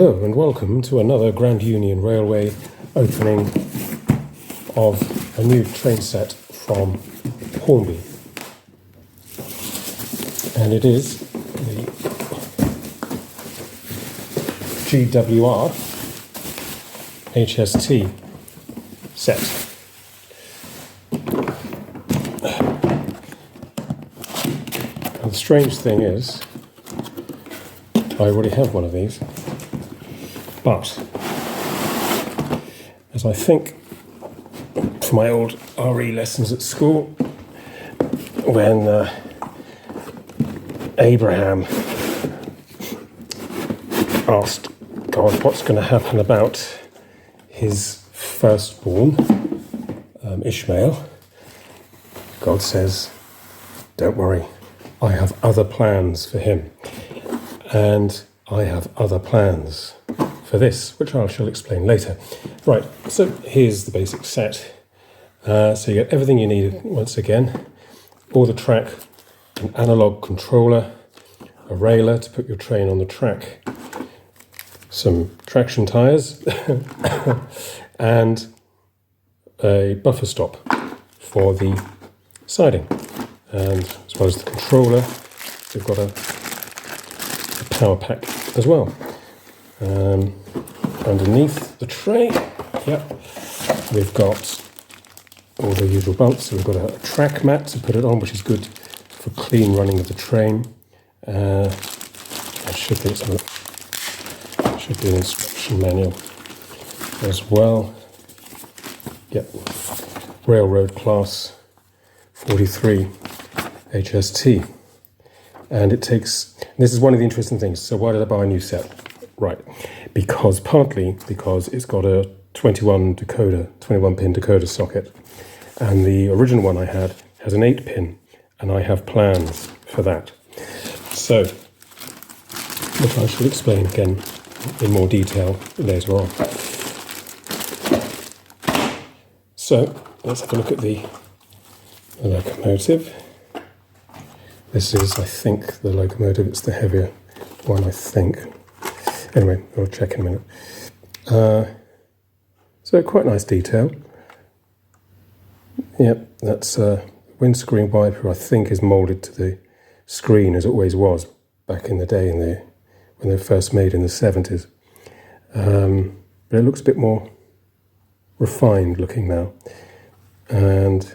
Hello and welcome to another Grand Union Railway opening of a new train set from Hornby. And it is the GWR HST set. And the strange thing is, I already have one of these. But, as I think from my old RE lessons at school, when Abraham asked God what's going to happen about his firstborn, Ishmael, God says, "Don't worry, I have other plans for him, and I have other plans for this, which I shall explain later." Right, so here's the basic set. So you get everything you need once again. All the track, an analog controller, a railer to put your train on the track, some traction tyres, and a buffer stop for the siding. And as well as the controller, we've got a power pack as well. Underneath the tray, we've got all the usual bumps. So we've got a track mat to put it on, which is good for clean running of the train. There should be an instruction manual as well. Yep, Railroad Class 43 HST. And it takes, this is one of the interesting things. So why did I buy a new set? Right, partly because it's got a 21 pin decoder socket, and the original one I had has an 8-pin, and I have plans for that. So, which I shall explain again in more detail later on. So, let's have a look at the locomotive. This is, I think, the locomotive. It's the heavier one, I think. Anyway, I'll check in a minute. So quite nice detail. Yep, that's a windscreen wiper, I think, is moulded to the screen as it always was back in the day when they were first made in the 70s. But it looks a bit more refined looking now. And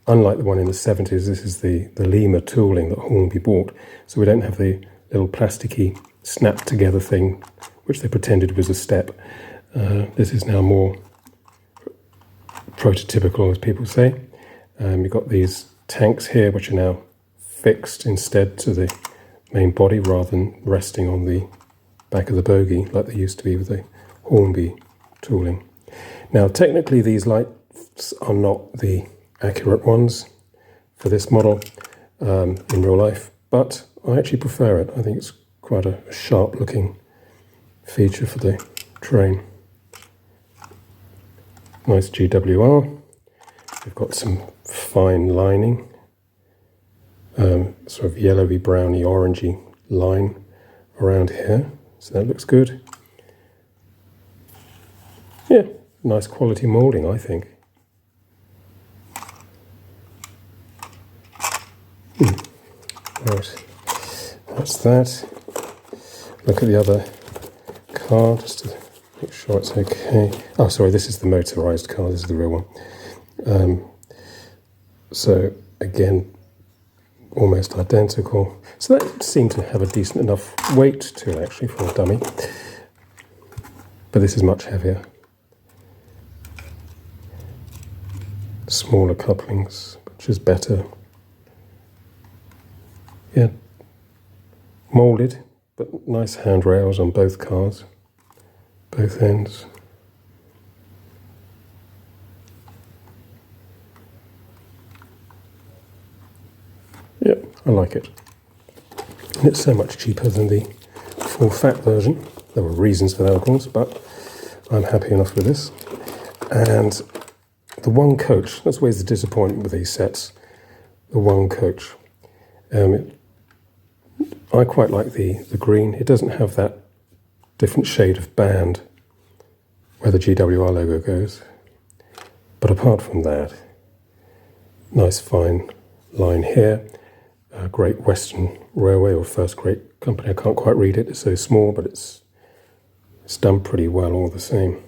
unlike the one in the 70s, this is the Lima tooling that Hornby bought. So we don't have the little plasticky snap together thing, which they pretended was a step. This is now more prototypical, as people say. You've got these tanks here, which are now fixed instead to the main body rather than resting on the back of the bogie like they used to be with the Hornby tooling. Now, technically, these lights are not the accurate ones for this model in real life, but I actually prefer it. I think it's quite a sharp looking feature for the train. Nice GWR. We've got some fine lining, sort of yellowy, browny, orangey line around here. So that looks good. Yeah, nice quality moulding, I think. Right, that's that. Look at the other car just to make sure it's okay. Oh, sorry, this is the motorised car. This is the real one. So again, almost identical. So that seemed to have a decent enough weight to it actually for a dummy. But this is much heavier. Smaller couplings, which is better. Yeah, moulded, but nice handrails on both cars, both ends. Yep, I like it. And it's so much cheaper than the full fat version. There were reasons for that, of course, but I'm happy enough with this. And the one coach, that's always the disappointment with these sets, the one coach. I quite like the green. It doesn't have that different shade of band where the GWR logo goes. But apart from that, nice fine line here. Great Western Railway, or First Great Company. I can't quite read it, it's so small, but it's done pretty well all the same.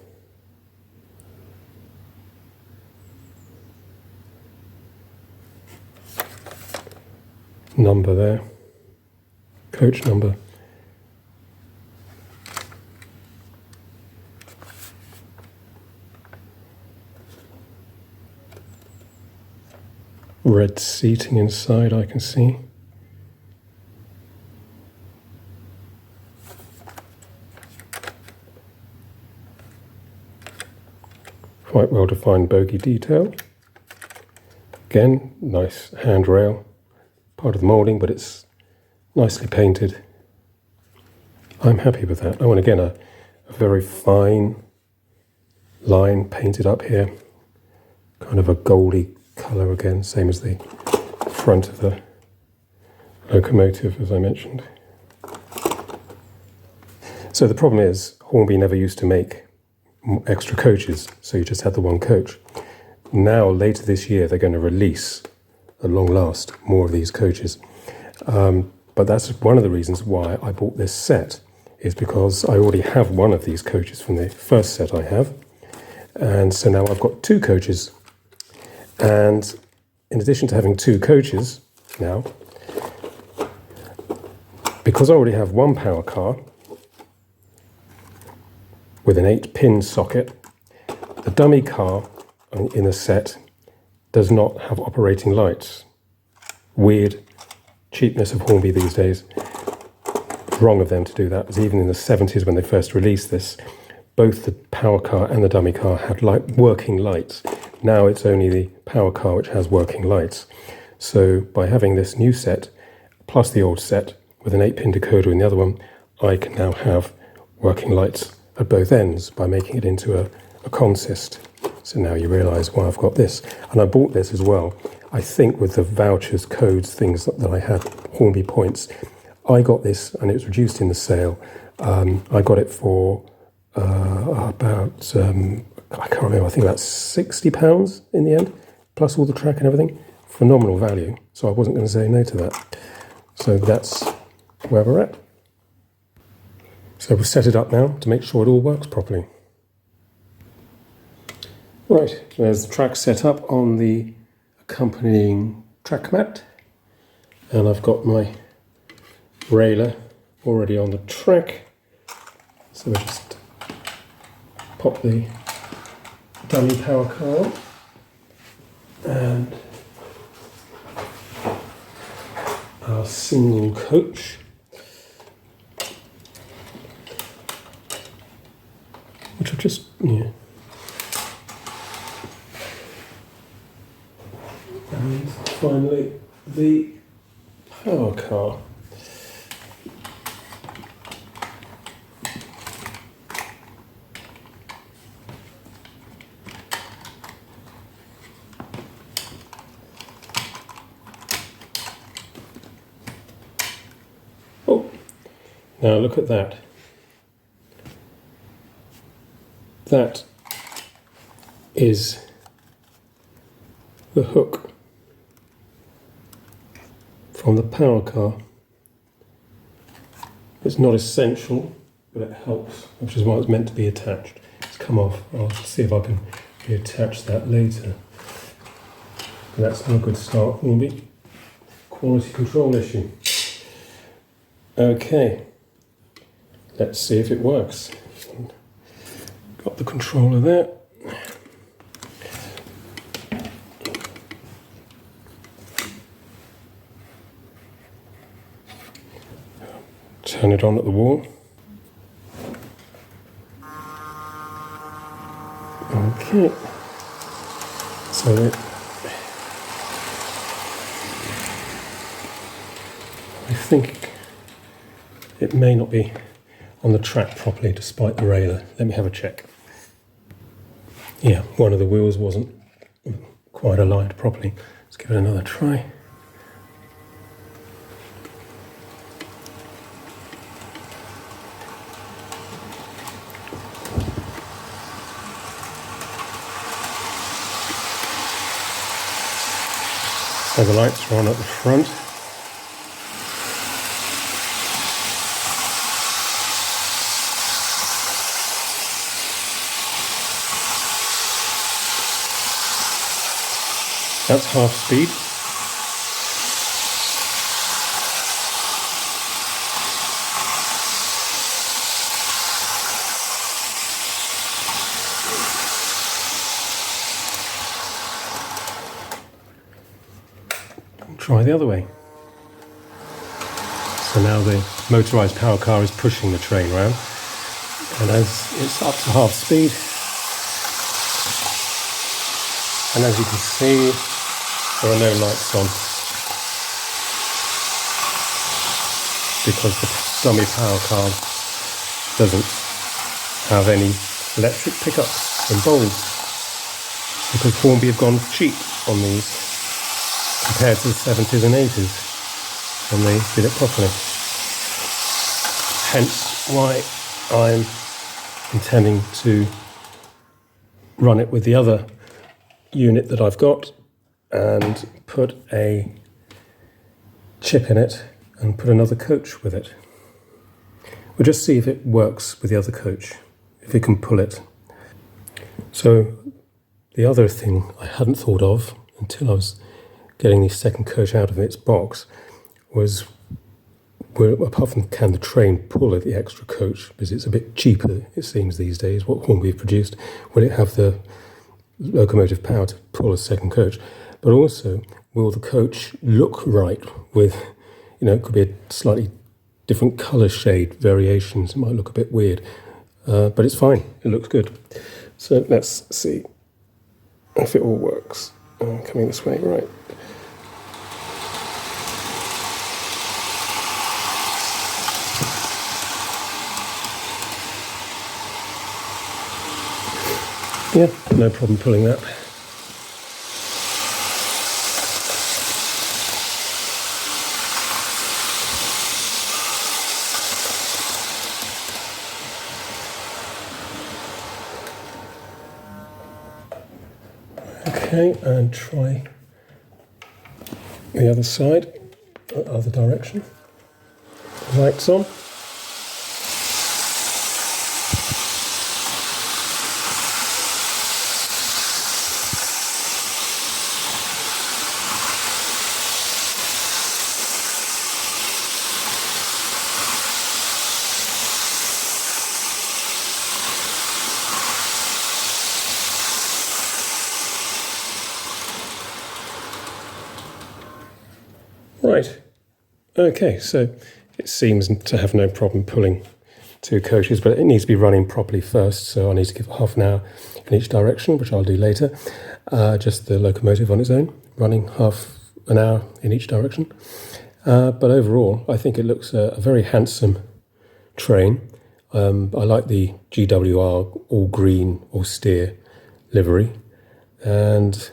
Number there, coach number. Red seating inside, I can see. Quite well defined bogie detail. Again, nice handrail. Part of the moulding, but it's nicely painted. I'm happy with that. Oh, and again, a very fine line painted up here. Kind of a goldy colour again, same as the front of the locomotive, as I mentioned. So the problem is, Hornby never used to make extra coaches, so you just had the one coach. Now, later this year, they're going to release, at long last, more of these coaches. But that's one of the reasons why I bought this set, is because I already have one of these coaches from the first set I have. And so now I've got two coaches. And in addition to having two coaches now, because I already have one power car with an 8-pin socket, the dummy car in the set does not have operating lights. Weird cheapness of Hornby these days. Wrong of them to do that, because even in the 70s when they first released this, both the power car and the dummy car had working lights. Now it's only the power car which has working lights. So by having this new set, plus the old set with an 8-pin decoder in the other one, I can now have working lights at both ends by making it into a consist. So now you realise why I've got this. And I bought this as well, I think with the vouchers, codes, things that I had, Hornby points. I got this and it was reduced in the sale. I got it for about, I can't remember, I think about £60 in the end, plus all the track and everything. Phenomenal value. So I wasn't going to say no to that. So that's where we're at. So we'll set it up now to make sure it all works properly. Right, there's the track set up on the accompanying track mat. And I've got my railer already on the track. So we'll just pop the dummy power car on. And our single coach. Which I've just, And finally, the power car. Oh, now look at that. That is the hook from the power car. It's not essential, but it helps, which is why it's meant to be attached. It's come off. I'll see if I can reattach that later. But that's not a good start, Hornby. Quality control issue. Okay, let's see if it works. Got the controller there. Turn it on at the wall. Okay. So I think it may not be on the track properly despite the railer. Let me have a check. Yeah, one of the wheels wasn't quite aligned properly. Let's give it another try. So the lights are on at the front. That's half speed. Try the other way. So now the motorised power car is pushing the train round, and as it's up to half speed, and as you can see, there are no lights on because the dummy power car doesn't have any electric pickups and bulbs, because Hornby have gone cheap on these compared to the 70s and 80s when they did it properly. Hence why I'm intending to run it with the other unit that I've got and put a chip in it and put another coach with it. We'll just see if it works with the other coach, if it can pull it. So the other thing I hadn't thought of until I was getting the second coach out of its box was, apart from can the train pull the extra coach, because it's a bit cheaper it seems these days, what Hornby have produced, will it have the locomotive power to pull a second coach? But also, will the coach look right with, it could be a slightly different colour shade variations, it might look a bit weird, but it's fine, it looks good. So let's see if it all works. Coming this way, right. Yeah, no problem pulling that. Okay, and try the other side, the other direction. Lights on. Right, okay, so it seems to have no problem pulling two coaches, but it needs to be running properly first, so I need to give it half an hour in each direction, which I'll do later. Just the locomotive on its own, running half an hour in each direction. But overall, I think it looks a very handsome train. I like the GWR all green austere livery, and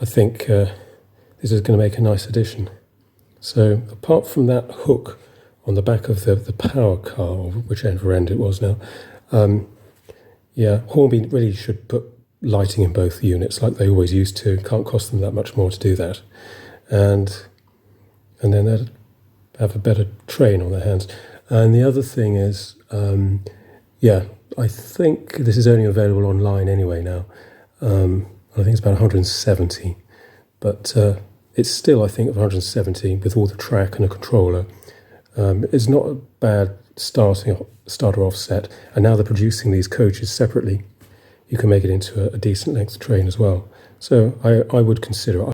I think this is going to make a nice addition. So apart from that hook on the back of the power car, or whichever end it was now, yeah, Hornby really should put lighting in both units like they always used to. Can't cost them that much more to do that. And then they'd have a better train on their hands. And the other thing is, yeah, I think this is only available online anyway now. I think it's about 170, but it's still, I think, of 170 with all the track and a controller. It's not a bad starter offset, and now they're producing these coaches separately. You can make it into a decent length train as well. So I would consider it.